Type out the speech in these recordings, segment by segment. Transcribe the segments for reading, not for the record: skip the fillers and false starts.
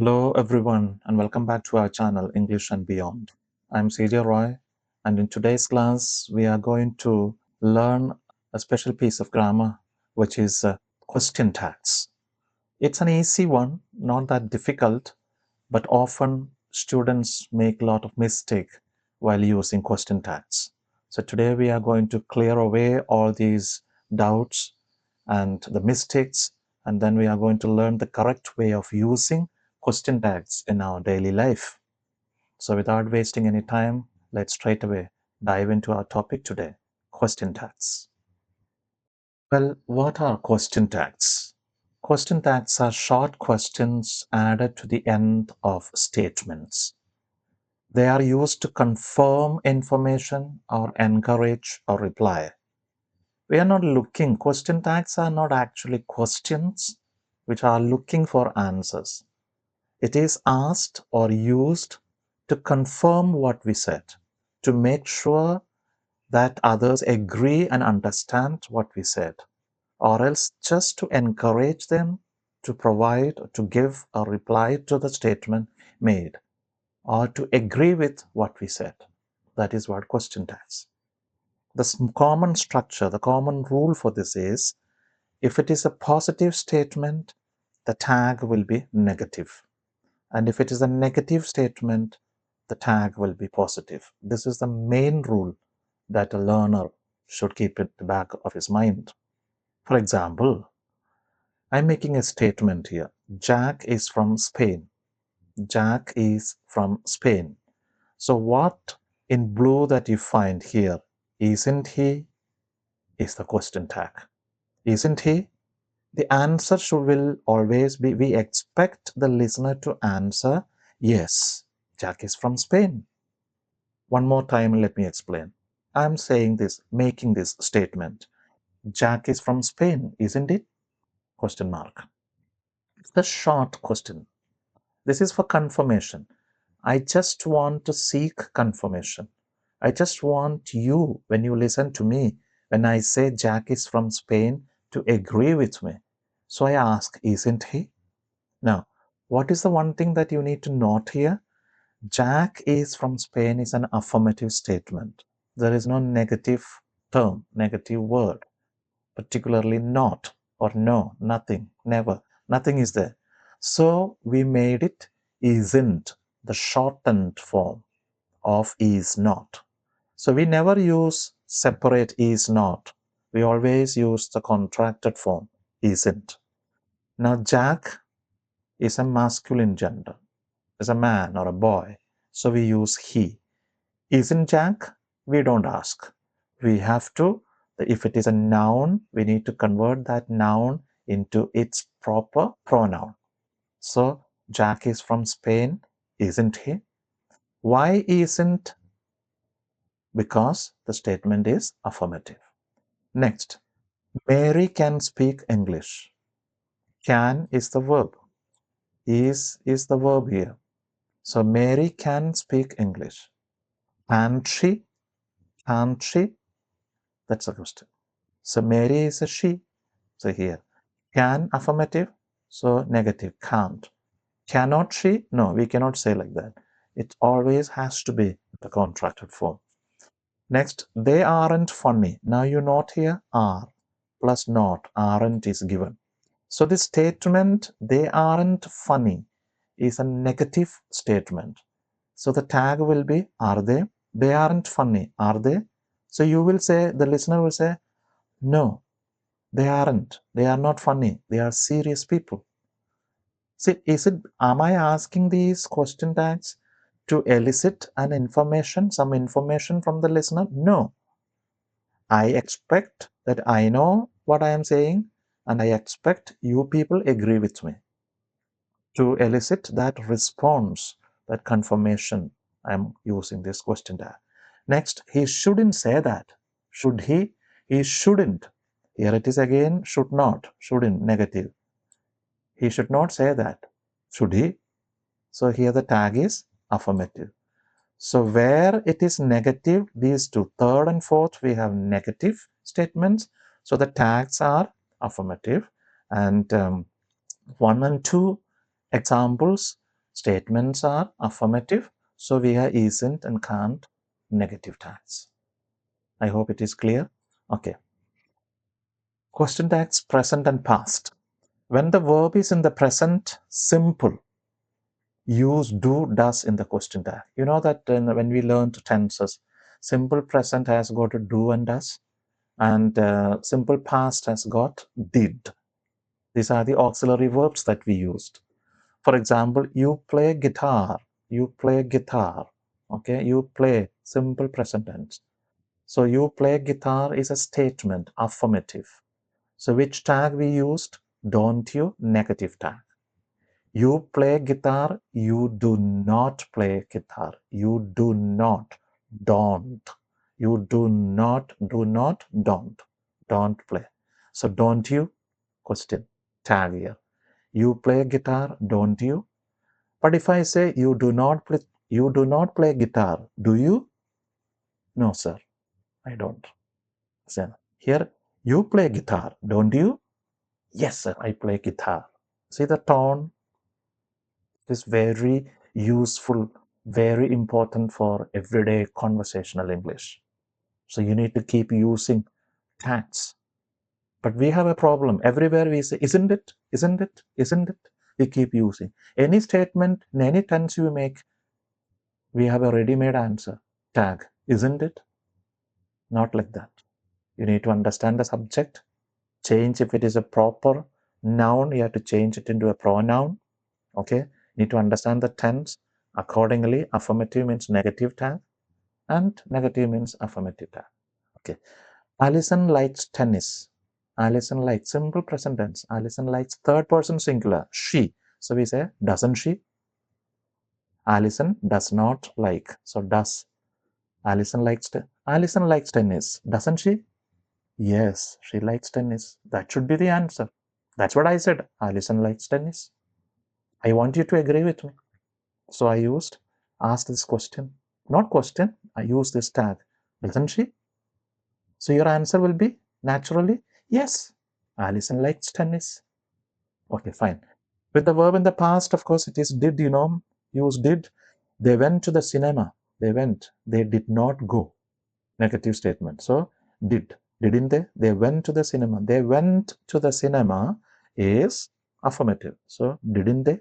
Hello everyone and welcome back to our channel English and Beyond. I'm CJ Roy and in today's class we are going to learn a special piece of grammar which is question tags. It's an easy one, not that difficult, but often students make a lot of mistake while using question tags. So today we are going to clear away all these doubts and the mistakes, and then we are going to learn the correct way of using question tags in our daily life. So without wasting any time, let's straight away dive into our topic today, question tags. Well, what are question tags? Question tags are short questions added to the end of statements. They are used to confirm information or encourage a reply. We are not looking, question tags are not actually questions which are looking for answers. It is asked or used to confirm what we said, to make sure that others agree and understand what we said, or else just to encourage them to provide, to give a reply to the statement made, or to agree with what we said. That is what question tags. The common structure, the common rule for this is, if it is a positive statement, the tag will be negative. And if it is a negative statement, the tag will be positive. This is the main rule that a learner should keep at the back of his mind. For example, I'm making a statement here. Jack is from Spain. Jack is from Spain. So what in blue that you find here, isn't he, is the question tag. Isn't he? The answer will always be, we expect the listener to answer, yes, Jack is from Spain. One more time, let me explain. I'm saying this, making this statement. Jack is from Spain, isn't it? Question mark. It's a short question. This is for confirmation. I just want to seek confirmation. I just want you, when you listen to me, when I say Jack is from Spain, to agree with me. So I ask, isn't he? Now, what is the one thing that you need to note here? Jack is from Spain is an affirmative statement. There is no negative term, negative word, particularly not or no, nothing, never. Nothing is there. So we made it isn't, the shortened form of is not. So we never use separate is not. We always use the contracted form, isn't. Now, Jack is a masculine gender, is a man or a boy. So we use he. Isn't Jack? We don't ask. We have to, if it is a noun, we need to convert that noun into its proper pronoun. So Jack is from Spain, isn't he? Why isn't? Because the statement is affirmative. Next, Mary can speak English. Can is the verb. Is the verb here. So Mary can speak English. Can't she? Can't she? That's the question. So Mary is a she. So here, can affirmative, so negative, can't. Cannot she? No, we cannot say like that. It always has to be the contracted form. Next, they aren't funny. Now you note here, are plus not, aren't is given. So this statement, they aren't funny, is a negative statement. So the tag will be, are they? They aren't funny, are they? So you will say, the listener will say, no, they aren't. They are not funny. They are serious people. See, am I asking these question tags to elicit some information from the listener? No. I expect that I know what I am saying, and I expect you people agree with me to elicit that response, that confirmation. I'm using this question tag. Next, he shouldn't say that. Should he? He shouldn't. Here it is again, should not, shouldn't, negative. He should not say that. Should he? So here the tag is affirmative. So where it is negative, these two, third and fourth, we have negative statements. So the tags are affirmative. And 1 and 2 examples, Statements are affirmative, so we have isn't and can't negative tags. I hope it is clear. Okay. Question tags present and past. When the verb is in the present simple, use do, does in the question tag. You know that when we learn tenses, simple present has got do and does, and simple past has got did. These are the auxiliary verbs that we used. For example, you play guitar. You play guitar. Okay, you play, simple present tense. So you play guitar is a statement, affirmative. So which tag we used? Don't you? Negative tag. You play guitar. You do not play guitar. You do not. Don't. You do not. Do not. Don't play. So don't you? Question. Tag here. You play guitar, don't you? But if I say you do not play guitar, do you? No, sir, I don't. So here, you play guitar, don't you? Yes, sir, I play guitar. See the tone is very useful, very important for everyday conversational English. So you need to keep using tags. But we have a problem. Everywhere we say, isn't it? Isn't it? Isn't it? We keep using. Any statement, in any tense you make, we have a ready-made answer. Tag, isn't it? Not like that. You need to understand the subject. Change if it is a proper noun, you have to change it into a pronoun. Okay? You need to understand the tense. Accordingly, affirmative means negative tag, and negative means affirmative tag. Okay. Alison likes tennis. Alison likes, simple present tense. Alison likes, third person singular, she. So we say, doesn't she? Alison does not like. So does. Alison likes tennis, doesn't she? Yes, she likes tennis. That should be the answer. That's what I said. Alison likes tennis. I want you to agree with me. So I asked this question. Not question, I used this tag. Doesn't she? So your answer will be naturally, yes, Alison likes tennis. Okay, fine. With the verb in the past, of course, it is did, use did. They went to the cinema. They went. They did not go. Negative statement. So, didn't they? They went to the cinema. They went to the cinema is affirmative. So, didn't they?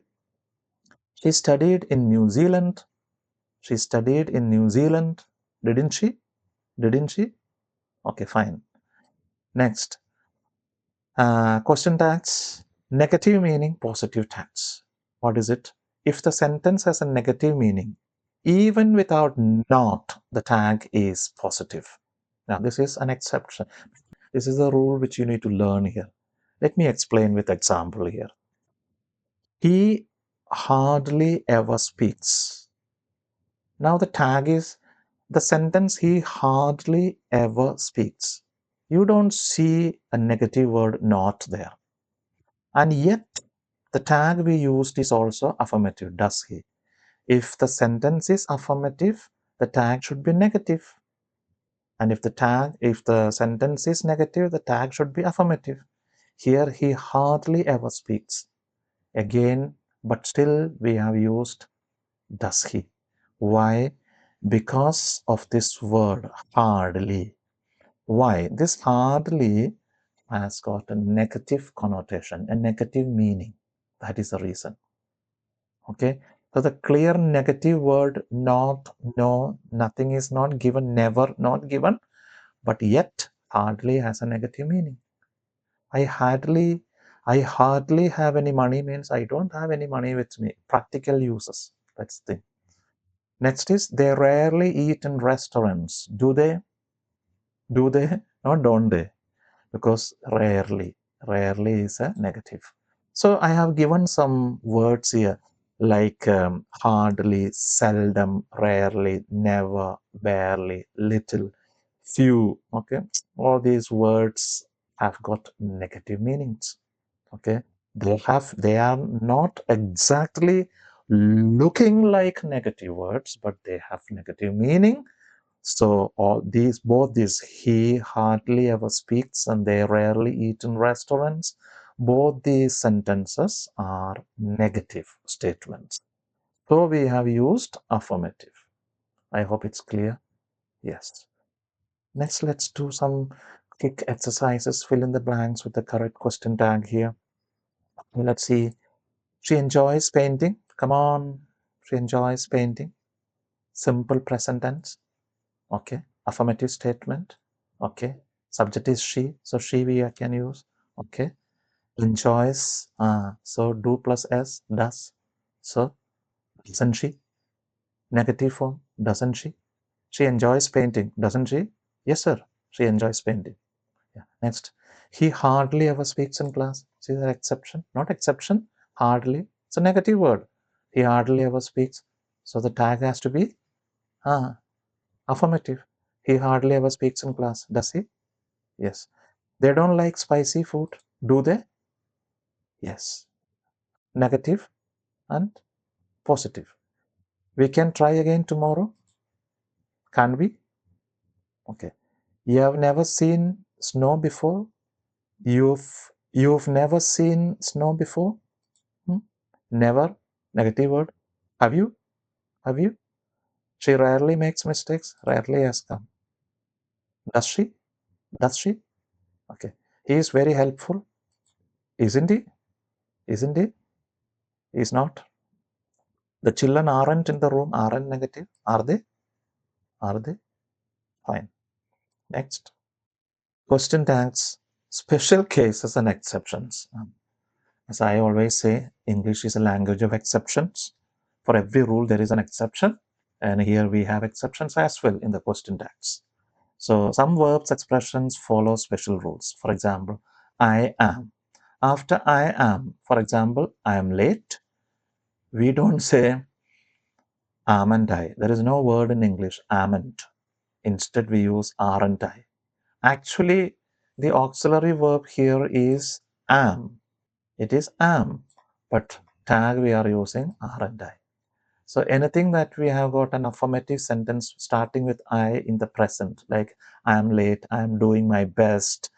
She studied in New Zealand. She studied in New Zealand. Didn't she? Didn't she? Okay, fine. Next. Question tags. Negative meaning, positive tags. What is it? If the sentence has a negative meaning, even without not, the tag is positive. Now, this is an exception. This is a rule which you need to learn here. Let me explain with example here. He hardly ever speaks. Now the tag is the sentence he hardly ever speaks. You don't see a negative word not there. And yet the tag we used is also affirmative, does he? If the sentence is affirmative, the tag should be negative. And if the sentence is negative, the tag should be affirmative. Here he hardly ever speaks. Again, but still we have used does he. Why? Because of this word hardly. Why? This hardly has got a negative connotation, a negative meaning. That is the reason. Okay. So the clear negative word not, no, nothing is not given, never not given, but yet hardly has a negative meaning. I hardly have any money means I don't have any money with me. Practical uses. That's the thing. Next is they rarely eat in restaurants. Do they? Do they? Or don't they? Because rarely is a negative. So I have given some words here like hardly, seldom, rarely, never, barely, little, few. Okay, all these words have got negative meanings. Okay, they are not exactly looking like negative words, but they have negative meaning. So both these, he hardly ever speaks and they rarely eat in restaurants, both these sentences are negative statements. So we have used affirmative. I hope it's clear. Yes. Next, let's do some quick exercises. Fill in the blanks with the correct question tag here. Let's see. She enjoys painting. Come on. She enjoys painting. Simple present tense. Okay. Affirmative statement. Okay. Subject is she. So she we can use. Okay. Enjoys. So do plus s. Does. So doesn't she? Negative form. Doesn't she? She enjoys painting. Doesn't she? Yes, sir. She enjoys painting. Yeah. Next. He hardly ever speaks in class. See the exception? Not exception. Hardly. It's a negative word. He hardly ever speaks. So the tag has to be affirmative. He hardly ever speaks in class. Does he? Yes. They don't like spicy food. Do they? Yes. Negative and positive. We can try again tomorrow. Can we? Okay. You have never seen snow before? You've never seen snow before? Hmm? Never. Negative word. Have you? Have you? She rarely makes mistakes. Rarely has come. Does she? Does she? Okay. He is very helpful. Isn't he? Isn't he? He's not. The children aren't in the room. Aren't negative. Are they? Are they? Fine. Next. Question tags. Special cases and exceptions. As I always say, English is a language of exceptions. For every rule, there is an exception. And here we have exceptions as well in the question tags. So some verbs, expressions follow special rules. For example, I am. After I am, for example, I am late. We don't say aren't I. There is no word in English, aren't. Instead, we use aren't I. Actually, the auxiliary verb here is am. It is am. But tag we are using aren't I. So anything that we have got an affirmative sentence starting with I in the present, like I am late, I am doing my best.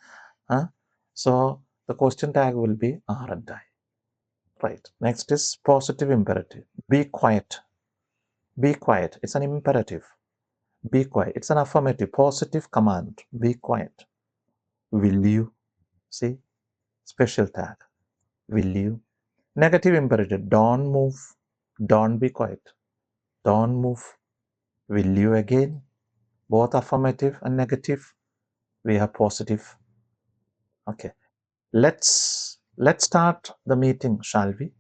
So the question tag will be aren't I. Right. Next is positive imperative. Be quiet. Be quiet. It's an imperative. Be quiet. It's an affirmative, positive command. Be quiet. Will you? See? Special tag. Will you? Negative imperative. Don't move. Don't be quiet. Don't move. Will you again? Both affirmative and negative. We have positive. Okay. Let's start the meeting, shall we?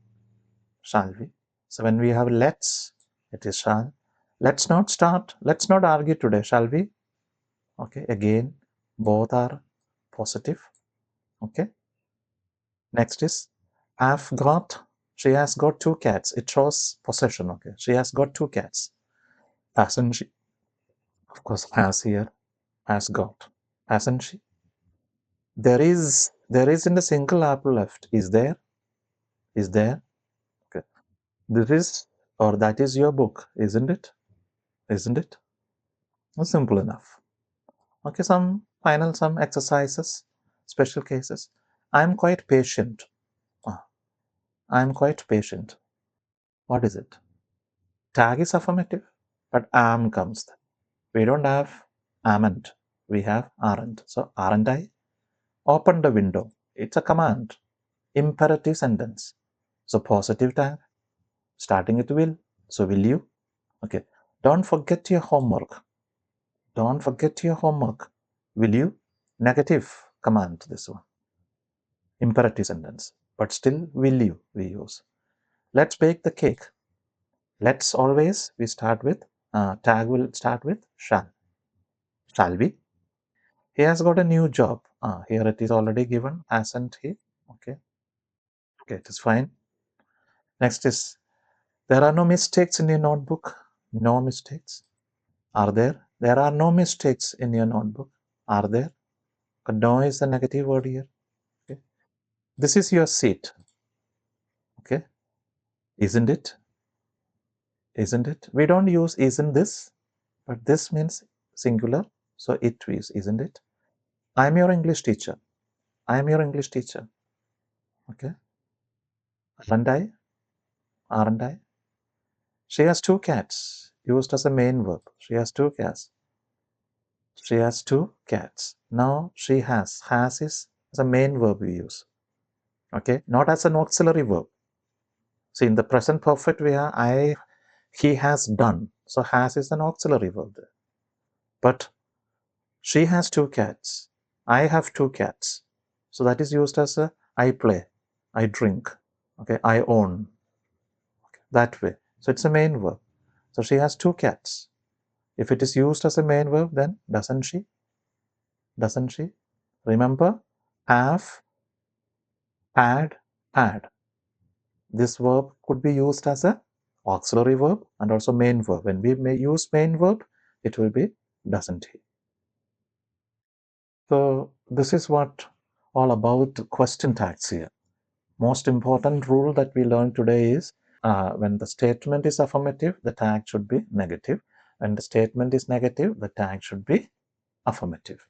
Shall we? So when we have let's, it is shall. Let's not start. Let's not argue today, shall we? Okay. Again, both are positive. Okay. Next is I've got. She has got two cats. It shows possession. Okay. She has got two cats. Hasn't she? Of course, has here. Has got. Hasn't she? There isn't a single apple left. Is there? Is there? Okay. This is or that is your book, isn't it? Isn't it? Simple enough. Okay, some exercises, special cases. I'm quite patient. I'm quite patient. What is it? Tag is affirmative, but am comes. We don't have amn't. We have aren't. So aren't I? Open the window. It's a command. Imperative sentence. So positive tag, starting with will. So will you? Okay. Don't forget your homework. Don't forget your homework. Will you? Negative command, this one. Imperative sentence. But still, will you we use. Let's bake the cake. Let's always, we start with, tag will start with shall. Shall we? He has got a new job. Here it is already given, hasn't he? Okay. Okay, it is fine. Next is, there are no mistakes in your notebook. No mistakes. Are there? There are no mistakes in your notebook. Are there? No is the negative word here. Okay. This is your seat. Okay. Isn't it? Isn't it? We don't use isn't this, but this means singular. So it is, isn't it? I'm your English teacher. I'm your English teacher. Okay. Aren't I? Aren't I? She has two cats, used as a main verb. She has two cats. She has two cats. Now she has. Has is as a main verb we use. Okay, not as an auxiliary verb. See, in the present perfect we are he has done. So has is an auxiliary verb there. But she has two cats. I have two cats. So that is used as a I play, I drink, okay, I own. Okay, that way. So it's a main verb. So she has two cats. If it is used as a main verb, then doesn't she? Doesn't she? Remember, have, had, had. This verb could be used as a auxiliary verb and also main verb. When we may use main verb, it will be doesn't he. So this is what all about question tags here. Most important rule that we learned today is when the statement is affirmative, the tag should be negative. When the statement is negative, the tag should be affirmative.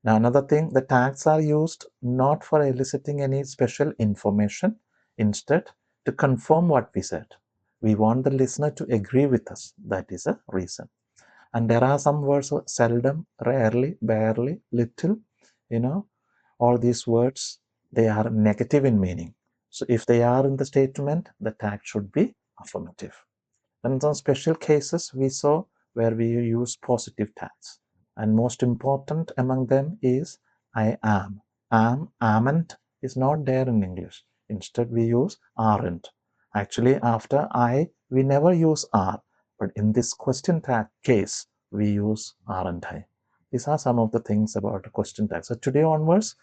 Now another thing, the tags are used not for eliciting any special information, instead to confirm what we said. We want the listener to agree with us. That is a reason. And there are some words, seldom, rarely, barely, little, all these words, they are negative in meaning. So if they are in the statement, the tag should be affirmative. And some special cases we saw where we use positive tags. And most important among them is I am. Amn't is not there in English. Instead, we use aren't. Actually, after I, we never use are. But in this question tag case, we use aren't I. These are some of the things about the question tag. So today onwards,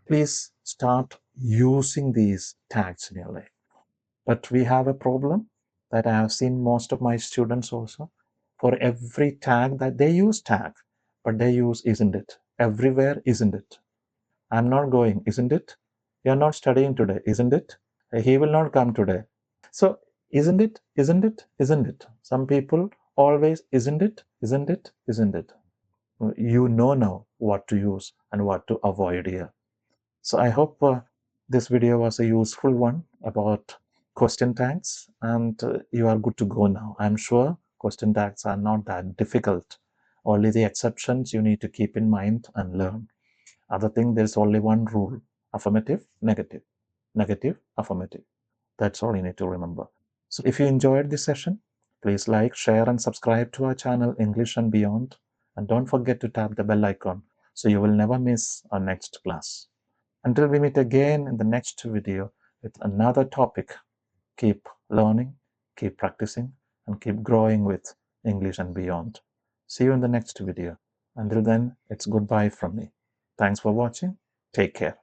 please start using these tags in your life. But we have a problem that I have seen most of my students also. For every tag that they use tag, but they use isn't it. Everywhere, isn't it. I'm not going, isn't it? You're not studying today, isn't it? He will not come today. So isn't it, isn't it, isn't it? Some people always isn't it, isn't it, isn't it? You know now what to use and what to avoid here. So I hope this video was a useful one about question tags, and you are good to go now. I'm sure question tags are not that difficult. Only the exceptions you need to keep in mind and learn. Other thing, there's only one rule: affirmative, negative, negative, affirmative. That's all you need to remember. So if you enjoyed this session, please like, share, and subscribe to our channel English and Beyond. And don't forget to tap the bell icon so you will never miss our next class. Until we meet again in the next video with another topic, keep learning, keep practicing, and keep growing with English and Beyond. See you in the next video. Until then, it's goodbye from me. Thanks for watching. Take care.